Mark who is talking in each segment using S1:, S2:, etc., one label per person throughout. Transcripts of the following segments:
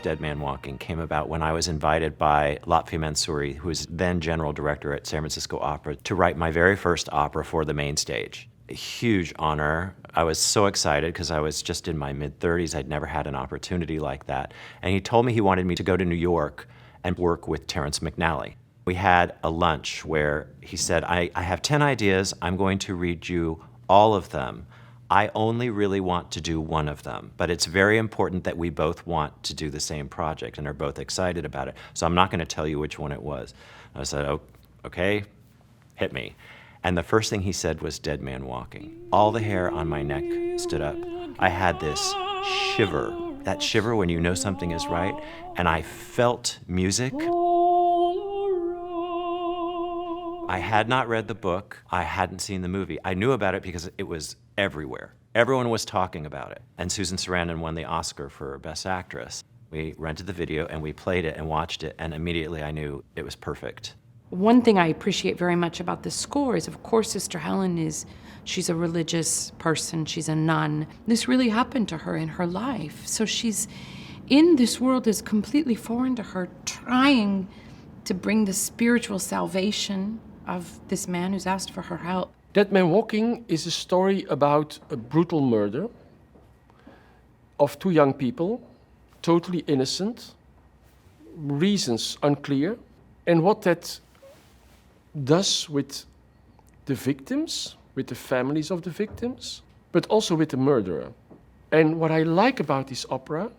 S1: Dead Man Walking came about when I was invited by Lotfi Mansouri, who was then general director at San Francisco Opera, to write my very first opera for the main stage. A huge honor. I was so excited because I was just in my mid-30s. I'd never had an opportunity like that. And he told me he wanted me to go to New York and work with Terrence McNally. We had a lunch where he said, I have 10 ideas. I'm going to read you all of them. I only really want to do one of them, but it's very important that we both want to do the same project and are both excited about it. So I'm not going to tell you which one it was. I said, oh, okay, hit me. And the first thing he said was Dead Man Walking. All the hair on my neck stood up. I had this shiver, that shiver when you know something is right, and I felt music. I had not read the book. I hadn't seen the movie. I knew about it because it was everywhere. Everyone was talking about it. And Susan Sarandon won the Oscar for Best Actress. We rented the video and we played it and watched it, and immediately I knew it was perfect.
S2: One thing I appreciate very much about the score is, of course, Sister Helen she's a religious person, she's a nun. This really happened to her in her life. So she's in this world that's completely foreign to her, trying to bring the spiritual salvation of this man who's asked for her help.
S3: Dead Man Walking is a story about a brutal murder of two young people, totally innocent, reasons unclear, and what that does with the victims, with the families of the victims, but also with the murderer. And what I like about this opera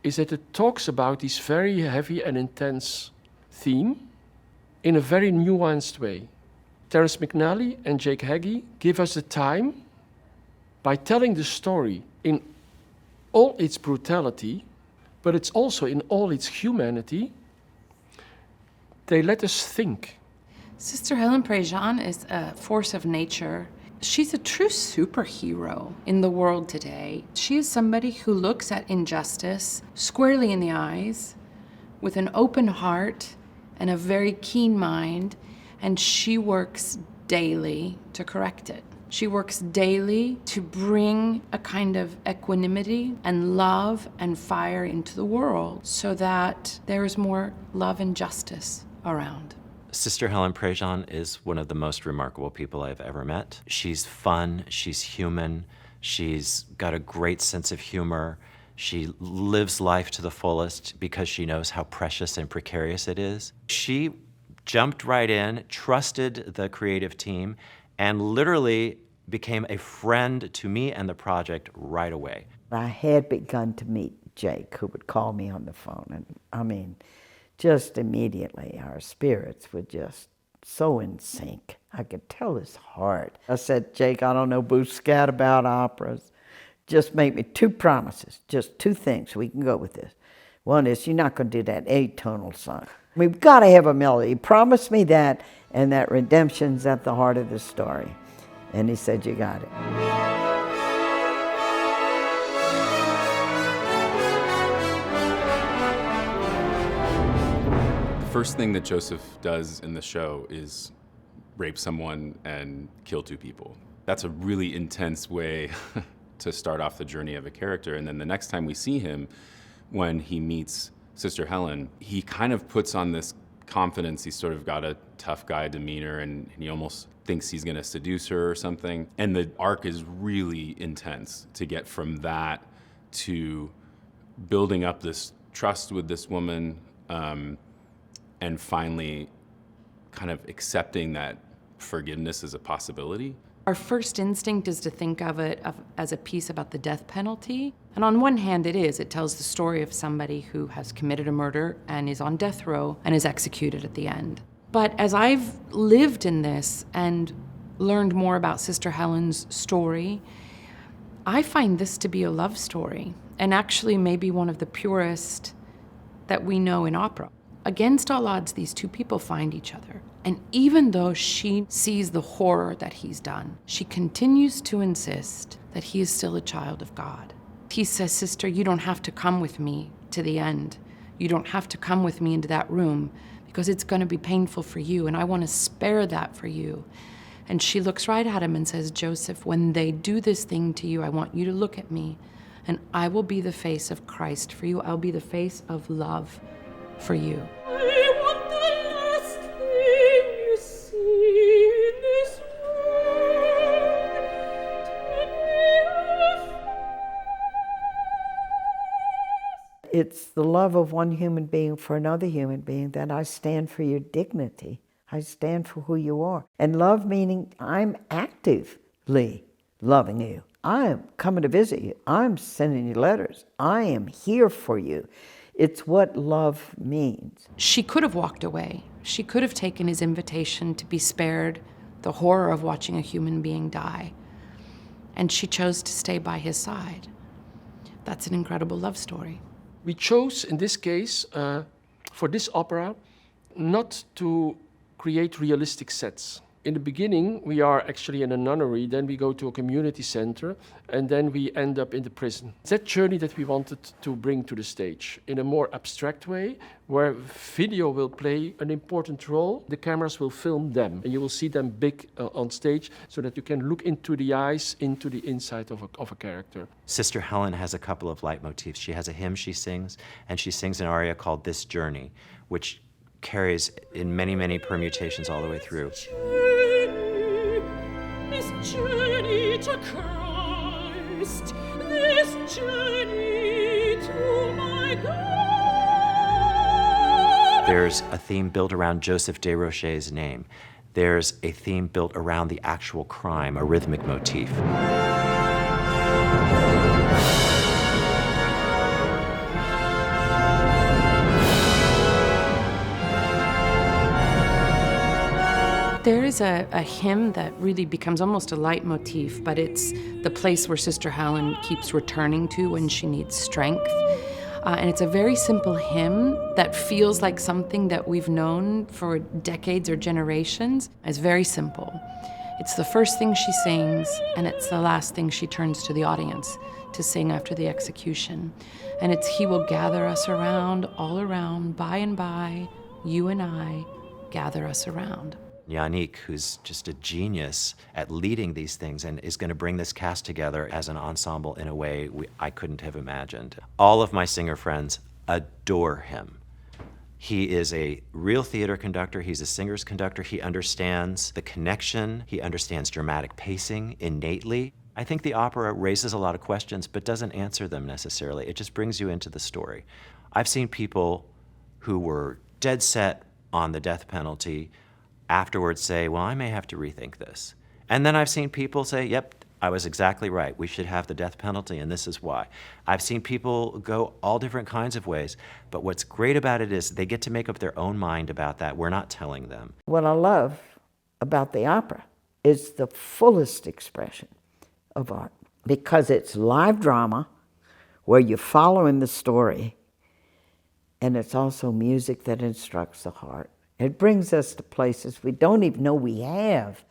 S3: is that it talks about this very heavy and intense theme in a very nuanced way. Terrence McNally and Jake Heggie give us the time, by telling the story in all its brutality, but it's also in all its humanity, they let us think.
S2: Sister Helen Prejean is a force of nature. She's a true superhero in the world today. She is somebody who looks at injustice squarely in the eyes, with an open heart and a very keen mind, and she works daily to correct it. She works daily to bring a kind of equanimity and love and fire into the world so that there is more love and justice around.
S1: Sister Helen Prejean is one of the most remarkable people I've ever met. She's fun, she's human, she's got a great sense of humor. She lives life to the fullest because she knows how precious and precarious it is. She jumped right in, trusted the creative team, and literally became a friend to me and the project right away.
S4: I had begun to meet Jake, who would call me on the phone, and I mean, just immediately our spirits were just so in sync. I could tell his heart. I said, Jake, I don't know boo scat about operas. Just make me 2 promises, just 2 things. We can go with this. One is you're not going to do that atonal song. We've got to have a melody. Promise me that, and that redemption's at the heart of the story. And he said, you got it.
S5: The first thing that Joseph does in the show is rape someone and kill 2 people. That's a really intense way to start off the journey of a character. And then the next time we see him, when he meets Sister Helen, he kind of puts on this confidence. He's sort of got a tough guy demeanor, and he almost thinks he's gonna seduce her or something. And the arc is really intense to get from that to building up this trust with this woman, and finally kind of accepting that forgiveness is a possibility.
S2: Our first instinct is to think of it as a piece about the death penalty. And on one hand it is. It tells the story of somebody who has committed a murder and is on death row and is executed at the end. But as I've lived in this and learned more about Sister Helen's story, I find this to be a love story, and actually maybe one of the purest that we know in opera. Against all odds, these 2 people find each other. And even though she sees the horror that he's done, she continues to insist that he is still a child of God. He says, sister, you don't have to come with me to the end. You don't have to come with me into that room because it's going to be painful for you, and I want to spare that for you. And she looks right at him and says, Joseph, when they do this thing to you, I want you to look at me. and I will be the face of Christ for you. I'll be the face of love for you.
S6: I want the last thing you see in this world to be
S4: It's the love of one human being for another human being, that I stand for your dignity. I stand for who you are. And love meaning I'm actively loving you. I am coming to visit you. I'm sending you letters. I am here for you. It's what love means.
S2: She could have walked away. She could have taken his invitation to be spared the horror of watching a human being die. And she chose to stay by his side. That's an incredible love story.
S3: We chose, in this case, for this opera, not to create realistic sets. In the beginning, we are actually in a nunnery, then we go to a community center, and then we end up in the prison. It's that journey that we wanted to bring to the stage in a more abstract way, where video will play an important role. The cameras will film them, and you will see them big on stage, so that you can look into the eyes, into the inside of a character.
S1: Sister Helen has a couple of leitmotifs. She has a hymn she sings, and she sings an aria called This Journey, which carries in many, many permutations all the way through.
S6: This journey to Christ, this journey to my God.
S1: There's a theme built around Joseph Desrochers' name. There's a theme built around the actual crime, a rhythmic motif.
S2: There is a hymn that really becomes almost a leitmotif, but it's the place where Sister Helen keeps returning to when she needs strength. And it's a very simple hymn that feels like something that we've known for decades or generations. It's very simple. It's the first thing she sings, and it's the last thing she turns to the audience to sing after the execution. And it's, He will gather us around, all around, by and by, you and I, gather us around.
S1: Yannick, who's just a genius at leading these things and is going to bring this cast together as an ensemble in a way I couldn't have imagined. All of my singer friends adore him. He is a real theater conductor. He's a singer's conductor. He understands the connection. He understands dramatic pacing innately. I think the opera raises a lot of questions but doesn't answer them necessarily. It just brings you into the story. I've seen people who were dead set on the death penalty afterwards say, well, I may have to rethink this. And then I've seen people say, yep, I was exactly right. We should have the death penalty, and this is why. I've seen people go all different kinds of ways, but what's great about it is they get to make up their own mind about that. We're not telling them.
S4: What I love about the opera is the fullest expression of art, because it's live drama where you're following the story, and it's also music that instructs the heart. It brings us to places we don't even know we have.